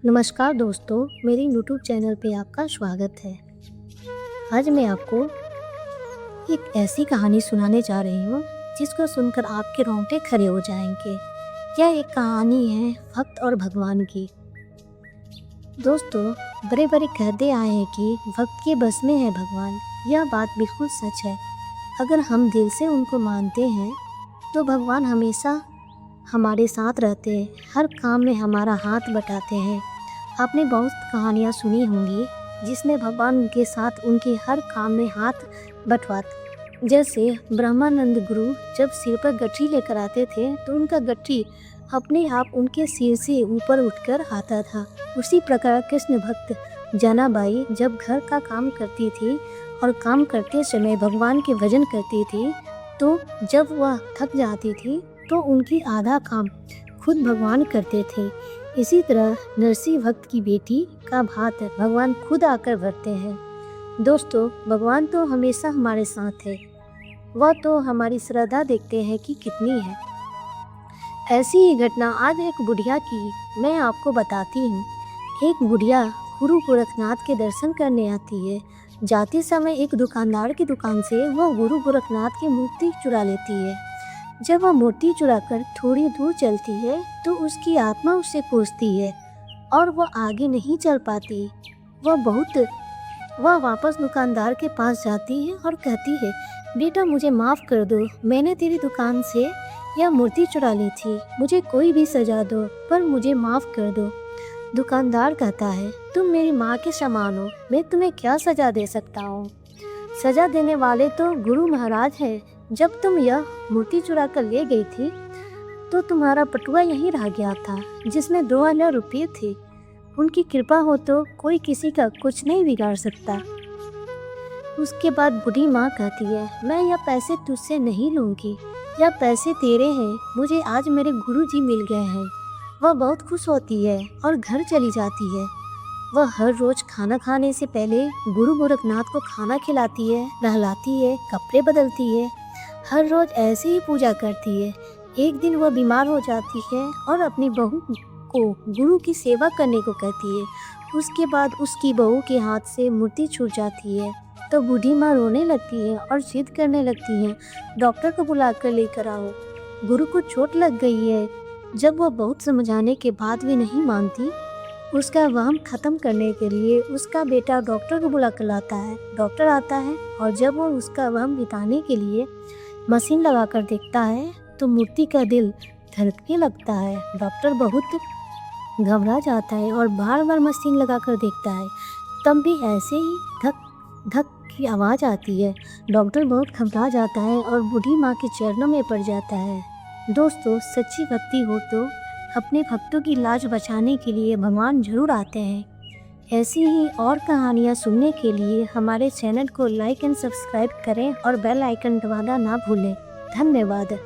नमस्कार दोस्तों, मेरे यूट्यूब चैनल पे आपका स्वागत है। आज मैं आपको एक ऐसी कहानी सुनाने जा रही हूँ जिसको सुनकर आपके रोंगटे खड़े हो जाएंगे। यह एक कहानी है भक्त और भगवान की। दोस्तों, बड़े बड़े कहते आए हैं कि भक्त के बस में है भगवान। यह बात बिल्कुल सच है। अगर हम दिल से उनको मानते हैं तो भगवान हमेशा हमारे साथ रहते हैं, हर काम में हमारा हाथ बटाते हैं। आपने बहुत कहानियाँ सुनी होंगी जिसमें भगवान उनके साथ उनके हर काम में हाथ बंटवाते। जैसे ब्रह्मानंद गुरु जब सिर पर गठरी लेकर आते थे तो उनका गठरी अपने आप उनके सिर से ऊपर उठकर आता था। उसी प्रकार कृष्ण भक्त जनाबाई जब घर का काम करती थी और काम करते समय भगवान के भजन करती थी, तो जब वह थक जाती थी तो उनकी आधा काम खुद भगवान करते थे। इसी तरह नरसिंह भक्त की बेटी का भात भगवान खुद आकर भरते हैं। दोस्तों, भगवान तो हमेशा हमारे साथ है। वह तो हमारी श्रद्धा देखते हैं कि कितनी है। ऐसी ही घटना आज एक बुढ़िया की मैं आपको बताती हूँ। एक बुढ़िया गुरु गोरखनाथ के दर्शन करने आती है। जाते समय एक दुकानदार की दुकान से वह गुरु गोरखनाथ की मूर्ति चुरा लेती है। जब वह मूर्ति चुराकर थोड़ी दूर चलती है तो उसकी आत्मा उससे पूछती है और वह आगे नहीं चल पाती। वह वापस दुकानदार के पास जाती है और कहती है, बेटा मुझे माफ़ कर दो, मैंने तेरी दुकान से यह मूर्ति चुरा ली थी। मुझे कोई भी सज़ा दो पर मुझे माफ़ कर दो। दुकानदार कहता है, तुम मेरी माँ के समान हो, मैं तुम्हें क्या सज़ा दे सकता हूँ। सज़ा देने वाले तो गुरु महाराज हैं। जब तुम यह मूर्ति चुरा कर ले गई थी तो तुम्हारा पटुआ यहीं रह गया था जिसमें 2000 रुपये थे। उनकी कृपा हो तो कोई किसी का कुछ नहीं बिगाड़ सकता। उसके बाद बूढ़ी माँ कहती है, मैं यह पैसे तुझसे नहीं लूँगी, यह पैसे तेरे हैं, मुझे आज मेरे गुरुजी मिल गए हैं। वह बहुत खुश होती है और घर चली जाती है। वह हर रोज़ खाना खाने से पहले गुरु गोरखनाथ को खाना खिलाती है, नहलाती है, कपड़े बदलती है, हर रोज़ ऐसे ही पूजा करती है। एक दिन वह बीमार हो जाती है और अपनी बहू को गुरु की सेवा करने को कहती है। उसके बाद उसकी बहू के हाथ से मूर्ति छूट जाती है तो बूढ़ी माँ रोने लगती है और जिद करने लगती है, डॉक्टर को बुलाकर लेकर आओ, गुरु को चोट लग गई है। जब वह बहुत समझाने के बाद भी नहीं मानती, उसका वहम ख़त्म करने के लिए उसका बेटा डॉक्टर को बुला कर लाता है। डॉक्टर आता है और जब वो उसका वहम मिटाने के लिए मशीन लगाकर देखता है तो मूर्ति का दिल धड़कने लगता है। डॉक्टर बहुत घबरा जाता है और बार बार मशीन लगाकर देखता है, तब भी ऐसे ही धक धक की आवाज़ आती है। डॉक्टर बहुत घबरा जाता है और बूढ़ी माँ के चरणों में पड़ जाता है। दोस्तों, सच्ची भक्ति हो तो अपने भक्तों की लाज बचाने के लिए भगवान जरूर आते हैं। ऐसी ही और कहानियाँ सुनने के लिए हमारे चैनल को लाइक एंड सब्सक्राइब करें और बेल आइकन दबाना ना भूलें। धन्यवाद।